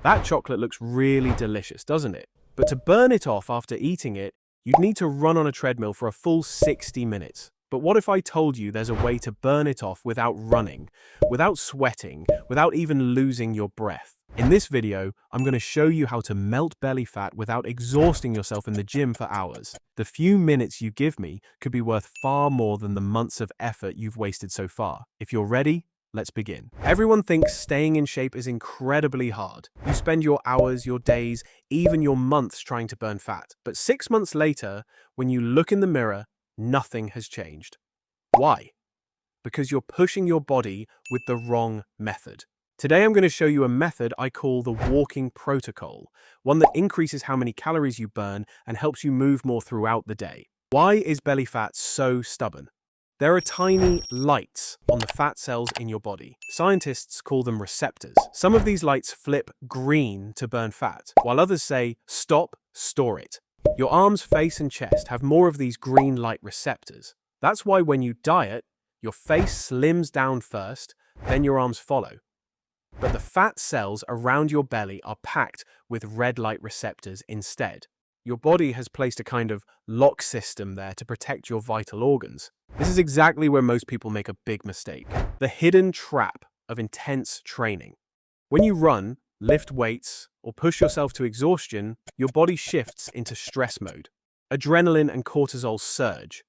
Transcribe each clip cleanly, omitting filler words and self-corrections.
That chocolate looks really delicious, doesn't it? But to burn it off after eating it, you'd need to run on a treadmill for a full 60 minutes. But what if I told you there's a way to burn it off without running, without sweating, without even losing your breath? In this video, I'm going to show you how to melt belly fat without exhausting yourself in the gym for hours. The few minutes you give me could be worth far more than the months of effort you've wasted so far. If you're ready, let's begin. Everyone thinks staying in shape is incredibly hard. You spend your hours, your days, even your months trying to burn fat. But 6 months later, when you look in the mirror, nothing has changed. Why? Because you're pushing your body with the wrong method. Today I'm going to show you a method I call the walking protocol, one that increases how many calories you burn and helps you move more throughout the day. Why is belly fat so stubborn? There are tiny lights on the fat cells in your body. Scientists call them receptors. Some of these lights flip green to burn fat, while others say, stop, store it. Your arms, face, and chest have more of these green light receptors. That's why when you diet, your face slims down first, then your arms follow. But the fat cells around your belly are packed with red light receptors instead. Your body has placed a kind of lock system there to protect your vital organs. This is exactly where most people make a big mistake. The hidden trap of intense training. When you run, lift weights, or push yourself to exhaustion, your body shifts into stress mode. Adrenaline and cortisol surge.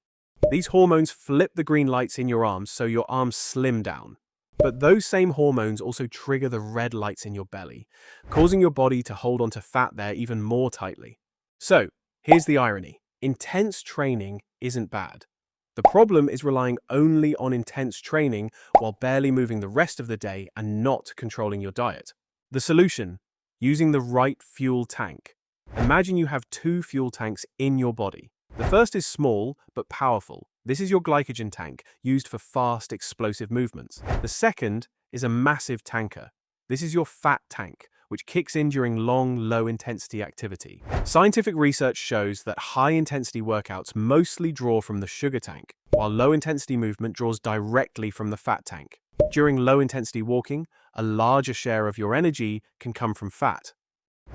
These hormones flip the green lights in your arms so your arms slim down. But those same hormones also trigger the red lights in your belly, causing your body to hold onto fat there even more tightly. So, here's the irony. Intense training isn't bad. The problem is relying only on intense training while barely moving the rest of the day and not controlling your diet. The solution? Using the right fuel tank. Imagine you have 2 fuel tanks in your body. The first is small but powerful. This is your glycogen tank, used for fast, explosive movements. The second is a massive tanker. This is your fat tank, which kicks in during long, low-intensity activity. Scientific research shows that high-intensity workouts mostly draw from the sugar tank, while low-intensity movement draws directly from the fat tank. During low-intensity walking, a larger share of your energy can come from fat.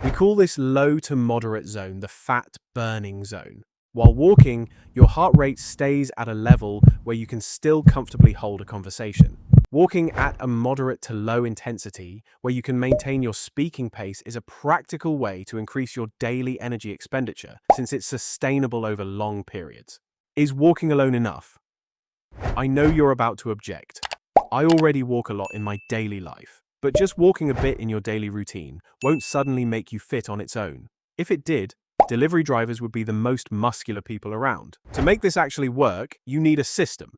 We call this low to moderate zone the fat burning zone. While walking, your heart rate stays at a level where you can still comfortably hold a conversation. Walking at a moderate to low intensity, where you can maintain your speaking pace, is a practical way to increase your daily energy expenditure, since it's sustainable over long periods. Is walking alone enough? I know you're about to object. I already walk a lot in my daily life, but just walking a bit in your daily routine won't suddenly make you fit on its own. If it did, delivery drivers would be the most muscular people around. To make this actually work, you need a system.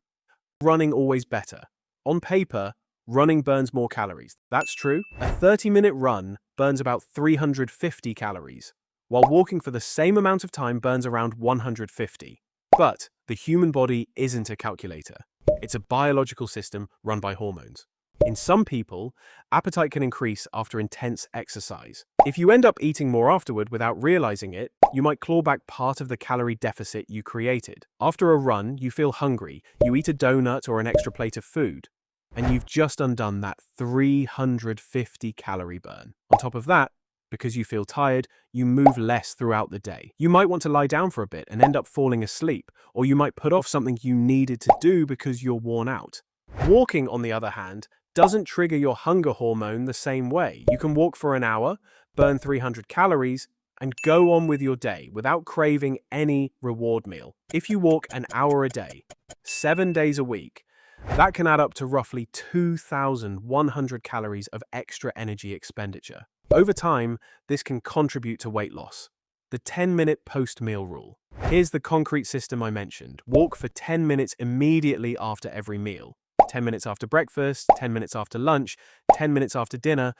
Running always better. On paper, running burns more calories. That's true. A 30-minute run burns about 350 calories, while walking for the same amount of time burns around 150. But the human body isn't a calculator. It's a biological system run by hormones. In some people, appetite can increase after intense exercise. If you end up eating more afterward without realizing it, you might claw back part of the calorie deficit you created. After a run, you feel hungry, you eat a donut or an extra plate of food, and you've just undone that 350 calorie burn. On top of that, because you feel tired, you move less throughout the day. You might want to lie down for a bit and end up falling asleep, or you might put off something you needed to do because you're worn out. Walking, on the other hand, doesn't trigger your hunger hormone the same way. You can walk for an hour, burn 300 calories, and go on with your day without craving any reward meal. If you walk an hour a day, 7 days a week, that can add up to roughly 2,100 calories of extra energy expenditure. Over time, this can contribute to weight loss. The 10-minute post-meal rule. Here's the concrete system I mentioned. Walk for 10 minutes immediately after every meal. 10 minutes after breakfast, 10 minutes after lunch, 10 minutes after dinner.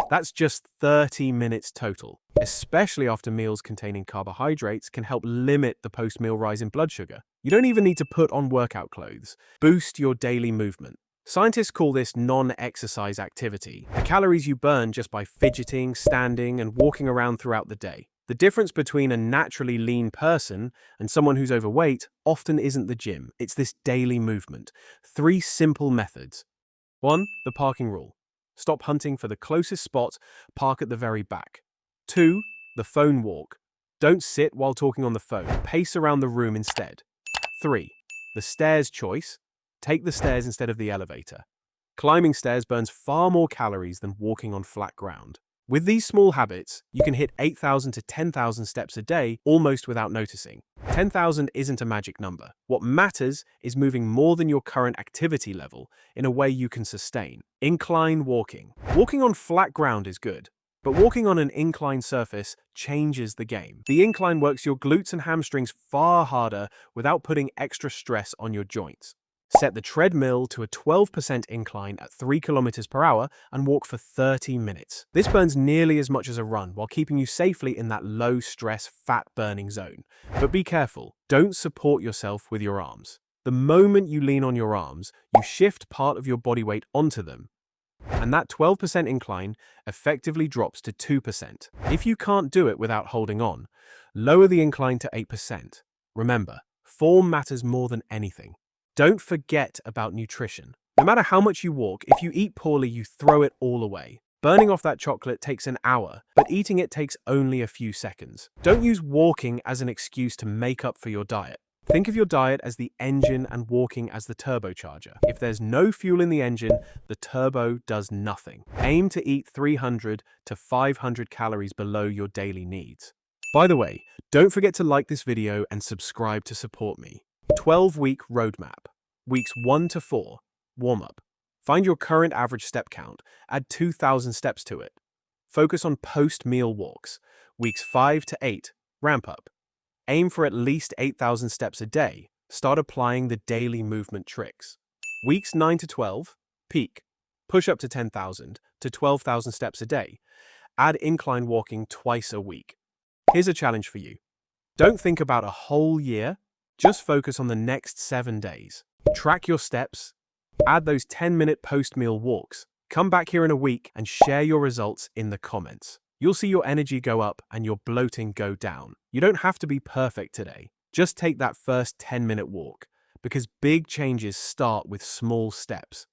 That's just 30 minutes total. Especially after meals containing carbohydrates can help limit the post-meal rise in blood sugar. You don't even need to put on workout clothes. Boost your daily movement. Scientists call this non-exercise activity, the calories you burn just by fidgeting, standing, and walking around throughout the day. The difference between a naturally lean person and someone who's overweight often isn't the gym, it's this daily movement. 3 simple methods. 1. The parking rule. Stop hunting for the closest spot, park at the very back. 2. The phone walk. Don't sit while talking on the phone, pace around the room instead. 3. The stairs choice. Take the stairs instead of the elevator. Climbing stairs burns far more calories than walking on flat ground. With these small habits, you can hit 8,000 to 10,000 steps a day almost without noticing. 10,000 isn't a magic number. What matters is moving more than your current activity level in a way you can sustain. Incline walking. Walking on flat ground is good, but walking on an incline surface changes the game. The incline works your glutes and hamstrings far harder without putting extra stress on your joints. Set the treadmill to a 12% incline at 3 kilometers per hour and walk for 30 minutes. This burns nearly as much as a run while keeping you safely in that low-stress, fat-burning zone. But be careful, don't support yourself with your arms. The moment you lean on your arms, you shift part of your body weight onto them, and that 12% incline effectively drops to 2%. If you can't do it without holding on, lower the incline to 8%. Remember, form matters more than anything. Don't forget about nutrition. No matter how much you walk, if you eat poorly, you throw it all away. Burning off that chocolate takes an hour, but eating it takes only a few seconds. Don't use walking as an excuse to make up for your diet. Think of your diet as the engine and walking as the turbocharger. If there's no fuel in the engine, the turbo does nothing. Aim to eat 300 to 500 calories below your daily needs. By the way, don't forget to like this video and subscribe to support me. 12-week roadmap. Weeks 1 to 4, warm-up. Find your current average step count. Add 2,000 steps to it. Focus on post-meal walks. Weeks 5 to 8, ramp up. Aim for at least 8,000 steps a day. Start applying the daily movement tricks. Weeks 9 to 12, peak. Push up to 10,000 to 12,000 steps a day. Add incline walking twice a week. Here's a challenge for you. Don't think about a whole year. Just focus on the next 7 days. Track your steps. Add those 10-minute post-meal walks. Come back here in a week and share your results in the comments. You'll see your energy go up and your bloating go down. You don't have to be perfect today. Just take that first 10-minute walk, because big changes start with small steps.